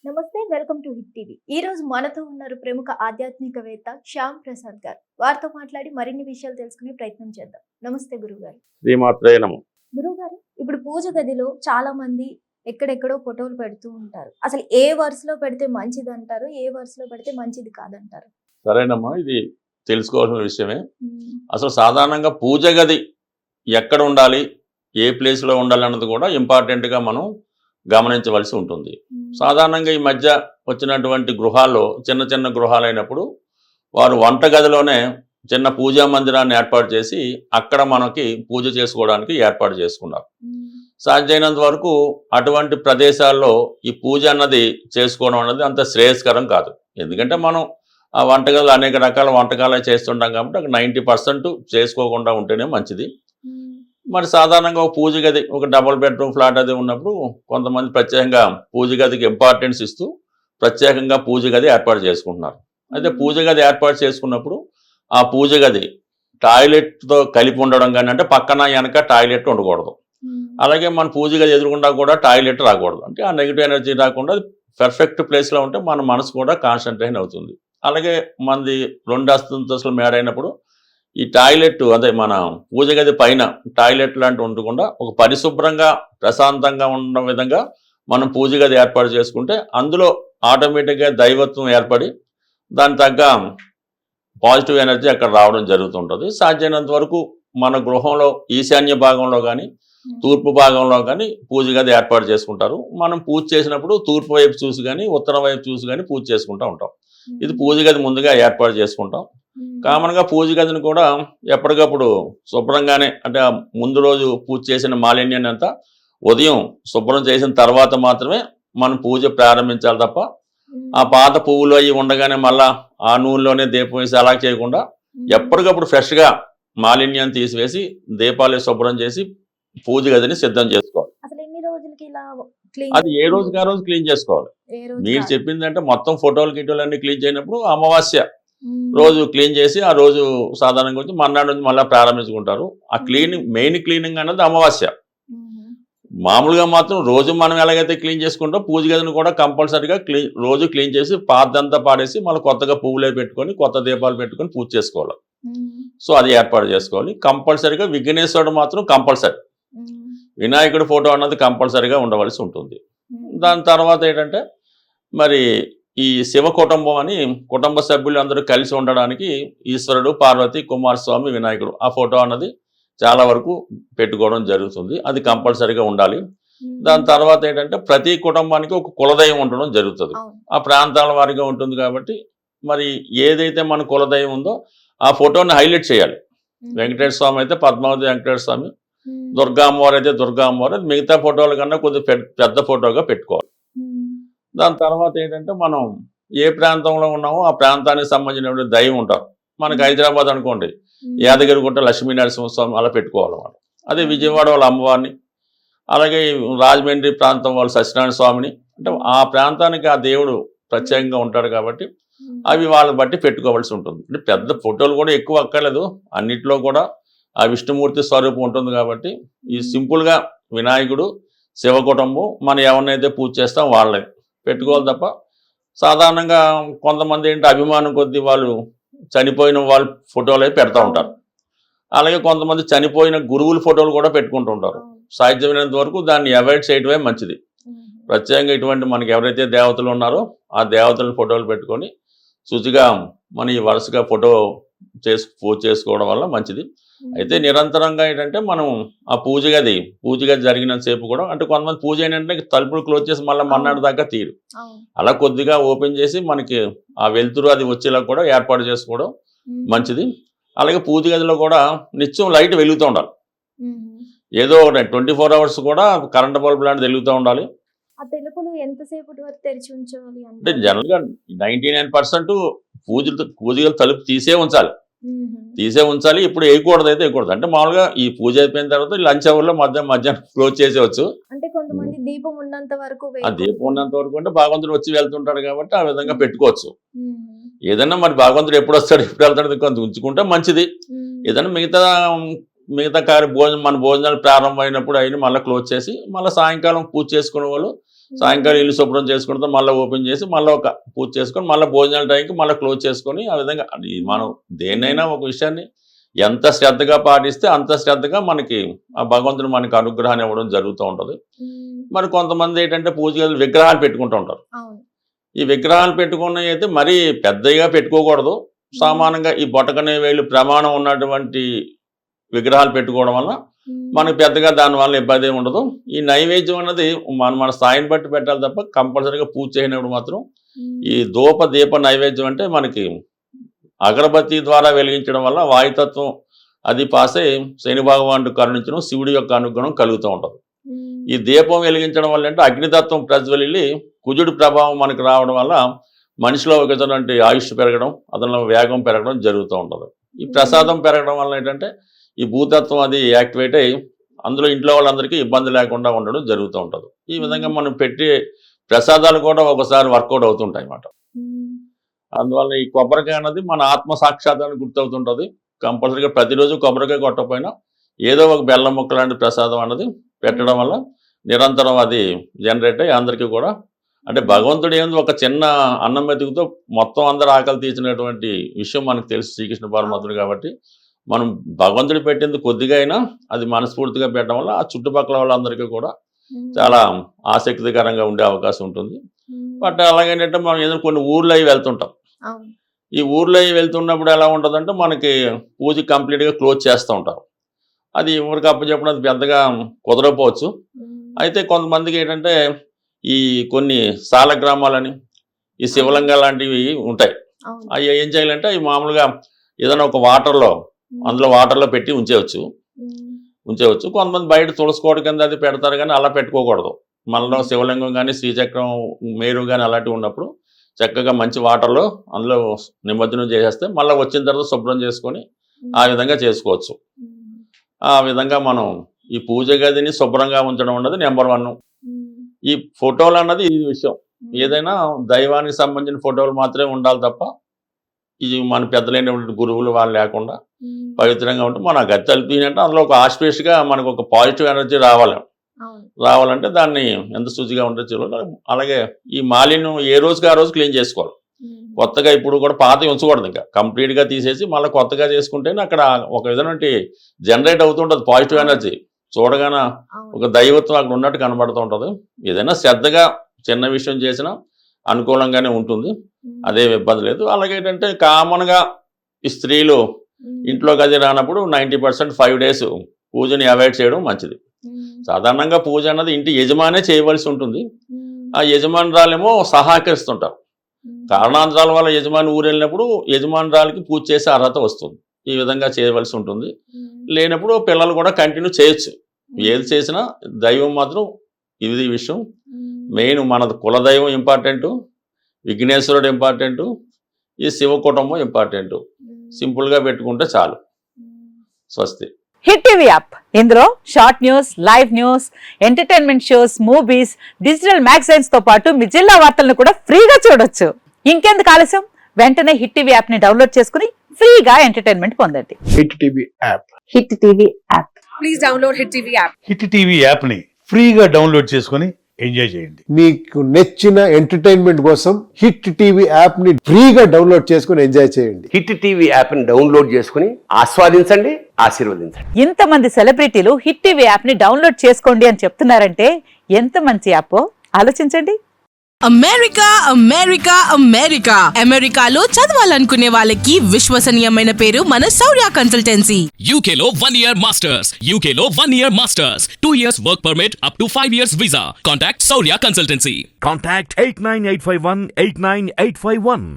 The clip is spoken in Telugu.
నమస్తే, వెల్కమ్ టు హిట్ టీవీ. ఈ రోజు మనతో ఉన్నారు ప్రముఖ ఆధ్యాత్మికవేత్త శ్యామ్ ప్రసాద్ గారు. వారితో మాట్లాడి మరిన్ని విషయాలు తెలుసుకునే ప్రయత్నం చేద్దాం. నమస్తే గురుగారు. శ్రీమాత్రే నమః. గురుగారు, ఇప్పుడు పూజ గదిలో చాలా మంది ఎక్కడెక్కడో ఫోటోలు పెడుతూ ఉంటారు. అసలు ఏ వరుసలో పెడితే మంచిది అంటారు, ఏ వరుసలో పెడితే మంచిది కాదంటారు? సరేనమ్మా, ఇది తెలుసుకోవాల్సిన విషయమే. ఉమ్, అసలు సాధారణంగా పూజ గది ఎక్కడ ఉండాలి, ఏ ప్లేస్లో ఉండాలి అన్నది కూడా ఇంపార్టెంట్గా మనం గమనించవలసి ఉంటుంది. ఉమ్, సాధారణంగా ఈ మధ్య వచ్చినటువంటి గృహాల్లో చిన్న చిన్న గృహాలు అయినప్పుడు వారు వంటగదిలోనే చిన్న పూజా మందిరాన్ని ఏర్పాటు చేసి అక్కడ మనకి పూజ చేసుకోవడానికి ఏర్పాటు చేసుకున్నారు. ఉమ్, సాధ్యమైనంత వరకు అటువంటి ప్రదేశాల్లో ఈ పూజ అన్నది చేసుకోవడం అన్నది అంత శ్రేయస్కరం కాదు. ఎందుకంటే మనం ఆ వంటకాలు అనేక రకాల వంటకాలు చేస్తుంటాం కాబట్టి అక్కడ 90% చేసుకోకుండా ఉంటేనే మంచిది. ఉమ్, మరి సాధారణంగా ఒక పూజ గది, ఒక డబుల్ బెడ్రూమ్ ఫ్లాట్ అది ఉన్నప్పుడు కొంతమంది ప్రత్యేకంగా పూజ గదికి ఇంపార్టెన్స్ ఇస్తూ ప్రత్యేకంగా పూజ గది ఏర్పాటు చేసుకుంటున్నారు. అయితే పూజ గది ఏర్పాటు చేసుకున్నప్పుడు ఆ పూజ గది టాయిలెట్తో కలిపి ఉండడం కానీ, అంటే పక్కన వెనక టాయిలెట్ ఉండకూడదు. ఉమ్, అలాగే మన పూజ గది ఎదురుకుండా కూడా టాయిలెట్ రాకూడదు. అంటే ఆ నెగిటివ్ ఎనర్జీ రాకుండా పర్ఫెక్ట్ ప్లేస్లో ఉంటే మన మనసు కూడా కాన్సన్ట్రేషన్ అవుతుంది. అలాగే మనది 2 అంతస్తుల మేడ అయినప్పుడు ఈ టాయిలెట్, అదే మన పూజ గది పైన టాయిలెట్ లాంటివి ఉండకుండా ఒక పరిశుభ్రంగా ప్రశాంతంగా ఉన్న విధంగా మనం పూజ గది ఏర్పాటు చేసుకుంటే అందులో ఆటోమేటిక్గా దైవత్వం ఏర్పడి దాని తగ్గ పాజిటివ్ ఎనర్జీ అక్కడ రావడం జరుగుతుంటుంది. సాధ్యమైనంత వరకు మన గృహంలో ఈశాన్య భాగంలో కానీ తూర్పు భాగంలో కానీ పూజ గది ఏర్పాటు చేసుకుంటారు. మనం పూజ చేసినప్పుడు తూర్పు వైపు చూసి కానీ ఉత్తరం వైపు చూసి కానీ పూజ చేసుకుంటూ ఉంటాం. ఇది పూజ గది ముందుగా ఏర్పాటు చేసుకుంటాం. ఉమ్, కామన్గా పూజ గదిని కూడా ఎప్పటికప్పుడు శుభ్రంగానే, అంటే ఆ ముందు రోజు పూజ చేసిన మాలిన్యాన్ని అంతా ఉదయం శుభ్రం చేసిన తర్వాత మాత్రమే మనం పూజ ప్రారంభించాలి తప్ప ఉమ్, ఆ పాత పువ్వులు అవి ఉండగానే మళ్ళా ఆ నూనెలోనే దీపం వేసి అలా చేయకుండా ఉమ్, ఎప్పటికప్పుడు ఫ్రెష్గా మాలిన్యాన్ని తీసివేసి దీపాలు శుభ్రం చేసి పూజ గదిని సిద్ధం చేసుకోవాలి. అసలు ఎన్ని రోజులకి ఇలా క్లీన్ అది ఏ రోజుకి ఆ రోజు క్లీన్ చేసుకోవాలి. ఏ రోజు మీరు కాదు. చెప్పిందంటే మొత్తం ఫోటోలు గిటోలు అన్ని క్లీన్ చేయనప్పుడు అమావాస్య ఉమ్, రోజు క్లీన్ చేసి ఆ రోజు సాధారణంగా వచ్చి మర్నాడు నుంచి మళ్ళీ ప్రారంభించుకుంటారు. ఆ క్లీనింగ్, మెయిన్ క్లీనింగ్ అన్నది అమావాస్య. ఉమ్, మామూలుగా మాత్రం రోజు మనం ఎలాగైతే క్లీన్ చేసుకుంటాం పూజ గదిని కూడా కంపల్సరీగా రోజు క్లీన్ చేసి పాతదంతా పాడేసి మళ్ళీ కొత్తగా పువ్వులే పెట్టుకొని కొత్త దీపాలు పెట్టుకొని పూజ చేసుకోవాలి. ఉమ్, సో అది ఏర్పాటు చేసుకోవాలి. కంపల్సరీగా విఘ్నేశ్వరుడు మాత్రం కంపల్సరీ, ఉమ్, వినాయకుడి ఫోటో అన్నది కంపల్సరీగా ఉండవలసి ఉంటుంది. ఉమ్, దాని తర్వాత ఏంటంటే మరి ఈ శివ కుటుంబం అని కుటుంబ సభ్యులు అందరూ కలిసి ఉండడానికి ఈశ్వరుడు, పార్వతి, కుమారస్వామి, వినాయకుడు ఆ ఫోటో అన్నది చాలా వరకు పెట్టుకోవడం జరుగుతుంది. అది కంపల్సరీగా ఉండాలి. ఉమ్, దాని తర్వాత ఏంటంటే ప్రతి కుటుంబానికి ఒక కులదైవం ఉండడం జరుగుతుంది. అవును. ఆ ప్రాంతాల వారిగా ఉంటుంది కాబట్టి మరి ఏదైతే మన కులదైవం ఉందో ఆ ఫోటోని హైలైట్ చేయాలి. ఉమ్, వెంకటేశ్వర స్వామి అయితే పద్మావతి వెంకటేశ్వర స్వామి, ఉమ్, దుర్గా అమ్మవారు అయితే దుర్గా అమ్మవారు, మిగతా ఫోటోల కన్నా కొద్దిగా పెద్ద ఫోటోగా పెట్టుకోవాలి. ఉమ్, దాని తర్వాత ఏంటంటే మనం ఏ ప్రాంతంలో ఉన్నామో ఆ ప్రాంతానికి సంబంధించిన దైవం ఉంటారు. మనకి హైదరాబాద్ అనుకోండి, ఉమ్, యాదగిరిగుట్ట లక్ష్మీ నరసింహస్వామి అలా పెట్టుకోవాలన్నమాట. అదే విజయవాడ వాళ్ళ అమ్మవారిని, అలాగే రాజమండ్రి ప్రాంతం వాళ్ళు సత్యనారాయణ స్వామిని, అంటే ఆ ప్రాంతానికి ఆ దేవుడు ప్రత్యేకంగా ఉంటాడు కాబట్టి ఉమ్, అవి వాళ్ళని బట్టి పెట్టుకోవాల్సి ఉంటుంది. అంటే పెద్ద ఫోటోలు కూడా ఎక్కువ అక్కర్లేదు, అన్నిట్లో కూడా ఆ విష్ణుమూర్తి స్వరూపం ఉంటుంది కాబట్టి ఈ సింపుల్గా వినాయకుడు, శివ కుటుంబం, మనం ఎవరినైతే పూజ చేస్తాం వాళ్ళని పెట్టుకోవాలి తప్ప సాధారణంగా కొంతమంది ఏంటి అభిమానం కొద్దీ వాళ్ళు చనిపోయిన వాళ్ళ ఫోటోలు అవి పెడతా ఉంటారు. అలాగే కొంతమంది చనిపోయిన గురువుల ఫోటోలు కూడా పెట్టుకుంటూ ఉంటారు. అవును. సాధ్యమైనంత వరకు దాన్ని అవాయిడ్ చేయడమే మంచిది. ఉమ్, ప్రత్యేకంగా ఇటువంటి మనకి ఎవరైతే దేవతలు ఉన్నారో ఆ దేవతల ఫోటోలు పెట్టుకొని శుచిగా మన ఈ వరుసగా ఫోటో పూజ చేసుకోవడం వల్ల మంచిది. ఉమ్, అయితే నిరంతరంగా ఏంటంటే మనం ఆ పూజ గది జరిగినంతసేపు కూడా, అంటే కొంతమంది పూజ ఏంటంటే తలుపులు క్లోజ్ చేసి మళ్ళీ మర్నాడు దాకా తీరు, అవును. అలా కొద్దిగా ఓపెన్ చేసి మనకి ఆ వెలుతురు అది వచ్చేలా కూడా ఏర్పాటు చేసుకోవడం ఉమ్, మంచిది. అలాగే పూజ గదిలో కూడా నిత్యం లైట్ వెలుగుతూ ఉండాలి. ఉమ్, ఏదో ఒకటి 24 hours కూడా కరెంట్ బల్బ్ లాంటిది వెలుగుతూ ఉండాలి. ఆ తెలుపులు ఎంతసేపటి వరకు తెరిచి ఉంచాలి అంటే అంటే? జనరల్గా 99% పూజ గది తలుపు తీసే ఉంచాలి. ఇప్పుడు వేయకూడదు అయితే వేయకూడదు. అంటే మామూలుగా ఈ పూజ అయిపోయిన తర్వాత లంచ్ అవర్లో మధ్యాహ్నం క్లోజ్ చేసేవచ్చు. అంటే కొంతమంది దీపం ఉన్నంత వరకు ఆ దీపం ఉన్నంత వరకు అంటే భగవంతుడు వచ్చి వెళ్తుంటాడు కాబట్టి ఆ విధంగా పెట్టుకోవచ్చు. ఉమ్, ఏదన్నా మరి భగవంతుడు ఎప్పుడు వస్తాడు ఎప్పుడు వెళ్తాడు కొంత ఉంచుకుంటే మంచిది. ఉమ్, ఏదన్నా మిగతా మన భోజనాలు ప్రారంభమైనప్పుడు అయినా మళ్ళీ క్లోజ్ చేసి మళ్ళీ సాయంకాలం పూజ చేసుకునే వాళ్ళు సాయంకాలం ఇల్లు శుభ్రం చేసుకుంటే మళ్ళీ ఓపెన్ చేసి మళ్ళీ ఒక పూజ చేసుకొని మళ్ళీ భోజనాల టైంకి మళ్ళీ క్లోజ్ చేసుకొని ఆ విధంగా అది మనం దేన్నైనా ఒక విషయాన్ని ఎంత శ్రద్ధగా పాటిస్తే అంత శ్రద్ధగా మనకి ఆ భగవంతుడు మనకి అనుగ్రహాన్ని ఇవ్వడం జరుగుతూ ఉంటుంది. మరి కొంతమంది ఏంటంటే పూజ గదులు విగ్రహాలు పెట్టుకుంటూ ఉంటారు. ఈ విగ్రహాలు పెట్టుకున్నవి అయితే మరీ పెద్దగా పెట్టుకోకూడదు. సామాన్యంగా ఈ బొటకనే వేలు ప్రమాణం ఉన్నటువంటి విగ్రహాలు పెట్టుకోవడం వల్ల మనకు పెద్దగా దానివల్ల ఇబ్బంది ఏమి ఉండదు. ఈ నైవేద్యం అన్నది మన స్థాయిని బట్టి పెట్టాలి తప్ప కంపల్సరీగా పూజ చేయనప్పుడు మాత్రం ఈ దీప నైవేద్యం అంటే మనకి అగరబత్తి ద్వారా వెలిగించడం వల్ల వాయుతత్వం అది పాసే శని భగవానుడు కరుణించడం, శివుడి యొక్క అనుగ్రహం కలుగుతూ ఉంటుంది. ఈ దీపం వెలిగించడం వల్ల అంటే అగ్నితత్వం ప్రజ్వలిల్లి కుజుడి ప్రభావం మనకు రావడం వల్ల మనిషిలో ఒకటువంటి ఆయుష్ పెరగడం, అతనిలో వేగం పెరగడం జరుగుతూ ఉంటుంది. ఈ ప్రసాదం పెరగడం వల్ల ఏంటంటే ఈ భూతత్వం అది యాక్టివేట్ అయ్యి అందులో ఇంట్లో వాళ్ళందరికీ ఇబ్బంది లేకుండా ఉండడం జరుగుతూ ఉంటుంది. ఈ విధంగా మనం పెట్టే ప్రసాదాలు కూడా ఒకసారి వర్కౌట్ అవుతుంటాయి అన్నమాట. అందువల్ల ఈ కొబ్బరికాయ అన్నది మన ఆత్మ సాక్షాత్కారానికి గుర్తవుతుంటుంది. కంపల్సరీగా ప్రతిరోజు కొబ్బరికాయ కొట్టకపోయినా ఏదో ఒక బెల్లం ముక్క లాంటి ప్రసాదం అన్నది పెట్టడం వల్ల నిరంతరం అది జనరేట్ అయ్యి అందరికీ కూడా అంటే భగవంతుడు ఏంది ఒక చిన్న అన్నం మెతుకుతో మొత్తం అందరు ఆకలి తీర్చినటువంటి విషయం మనకు తెలుసు శ్రీకృష్ణ పరమాత్ముడు. కాబట్టి మనం భగవంతుడు పెట్టింది కొద్దిగా అయినా అది మనస్ఫూర్తిగా పెట్టడం వల్ల ఆ చుట్టుపక్కల వాళ్ళందరికీ కూడా చాలా ఆసక్తికరంగా ఉండే అవకాశం ఉంటుంది. బట్ అలాగేంటంటే మనం ఏదైనా కొన్ని ఊర్లో అవి వెళ్తుంటాం. ఈ ఊర్లో అవి వెళ్తున్నప్పుడు ఎలా ఉంటుందంటే మనకి పూజ కంప్లీట్గా క్లోజ్ చేస్తూ ఉంటారు. అది ఎవరికి అప్పచెప్పడం అది పెద్దగా కుదరకపోవచ్చు. అయితే కొంతమందికి ఏంటంటే ఈ కొన్ని సాల గ్రామాలని ఈ శివలింగ లాంటివి ఉంటాయి. అవి ఏం చేయాలంటే అవి మామూలుగా ఏదైనా ఒక అందులో వాటర్లో పెట్టి ఉంచేవచ్చు. కొంతమంది బయట తులసుకోవడం కింద అది పెడతారు, కానీ అలా పెట్టుకోకూడదు. మనలో శివలింగం కానీ శ్రీచక్రం మేరు కానీ అలాంటివి ఉన్నప్పుడు చక్కగా మంచి వాటర్లో అందులో నిమజ్జనం చేసేస్తే మళ్ళీ వచ్చిన తర్వాత శుభ్రం చేసుకొని ఆ విధంగా చేసుకోవచ్చు. ఆ విధంగా మనం ఈ పూజ గదిని శుభ్రంగా ఉంచడం అన్నది నెంబర్ 1. ఈ ఫోటోలు అన్నది ఈ విషయం ఏదైనా దైవానికి సంబంధించిన ఫోటోలు మాత్రమే ఉండాలి తప్ప ఇది మన పెద్దలైనటువంటి గురువులు వాళ్ళు లేకుండా పవిత్రంగా ఉంటే మన గది తలిపినంటే అందులో ఒక ఆస్పేస్గా మనకు ఒక పాజిటివ్ ఎనర్జీ రావాలంటే దాన్ని ఎంత శుచిగా ఉంటే చూడాలి. అలాగే ఈ మాలిన్యం ఏ రోజుకి ఆ రోజు క్లీన్ చేసుకోవాలి. కొత్తగా ఇప్పుడు కూడా పాత ఉంచకూడదు, ఇంకా కంప్లీట్గా తీసేసి మళ్ళీ కొత్తగా చేసుకుంటేనే అక్కడ ఒక విధమైన జనరేట్ అవుతుంటుంది పాజిటివ్ ఎనర్జీ. చూడగానే ఒక దైవత్వం అక్కడ ఉన్నట్టు కనబడుతూ ఉంటుంది. ఏదైనా శ్రద్ధగా చిన్న విషయం చేసినా అనుకూలంగానే ఉంటుంది, అదే ఇబ్బంది లేదు. అలాగే ఏంటంటే కామన్గా ఈ స్త్రీలు ఇంట్లో గది రానప్పుడు 90% 5 days పూజని అవాయిడ్ చేయడం మంచిది. సాధారణంగా పూజ అన్నది ఇంటి యజమానే చేయవలసి ఉంటుంది. ఆ యజమానురాలేమో సహకరిస్తుంటారు. కారణాంతరాల వల్ల యజమాని ఊరు వెళ్ళినప్పుడు యజమానురాలకి పూజ చేసే అర్హత వస్తుంది. ఈ విధంగా చేయవలసి ఉంటుంది. లేనప్పుడు పిల్లలు కూడా కంటిన్యూ చేయొచ్చు. ఏది చేసినా దైవం మాత్రం ఇది విషయం మెయిన్. మన కులదైవం ఇంపార్టెంటు, విఘ్నేశ్వరుడు ఇంపార్టెంటు, ఈ శివ కుటుంబం ఇంపార్టెంటు. సింపుల్గా పెట్టుకుంటే చాలు. స్వస్తి. హిట్ టీవీ యాప్, ఇందులో short news, live news, entertainment shows, movies, digital magazines తో పాటు మీ జిల్లా వార్తలను కూడా ఫ్రీగా చూడొచ్చు. ఇంకెందుకు ఆలస్యం, వెంటనే హిట్ టీవీ యాప్ ని డౌన్లోడ్ చేసుకుని ఫ్రీగా ఎంటర్టైన్మెంట్ పొందండి. Hit TV app. Hit TV app. Please download hit TV app. Hit TV app ని ఫ్రీగా డౌన్లోడ్ చేసుకుని ఎంజాయ్ చేయండి. మీకు నచ్చిన ఎంటర్టైన్మెంట్ కోసం హిట్ టీవీ యాప్ ని ఫ్రీగా డౌన్లోడ్ చేసుకుని ఎంజాయ్ చేయండి. హిట్ టీవీ యాప్ ని డౌన్లోడ్ చేసుకుని ఆస్వాదించండి, ఆశీర్వదించండి. ఇంతమంది సెలబ్రిటీలు హిట్ టీవీ యాప్ ని డౌన్లోడ్ చేసుకోండి అని చెప్తున్నారంటే ఎంత మంచి యాప్ ఆలోచించండి. అమెరికా అమెరికా అమెరికా అమెరికాలో చదవాలనుకునే వాళ్ళకి విశ్వసనీయమైన పేరు మన శౌర్య కన్సల్టెన్సీ. UK లో 1 year masters. UK లో 1 year masters. 2 years work permit up to 5 years visa. Contact Saurya Consultancy. Contact 89851 89851.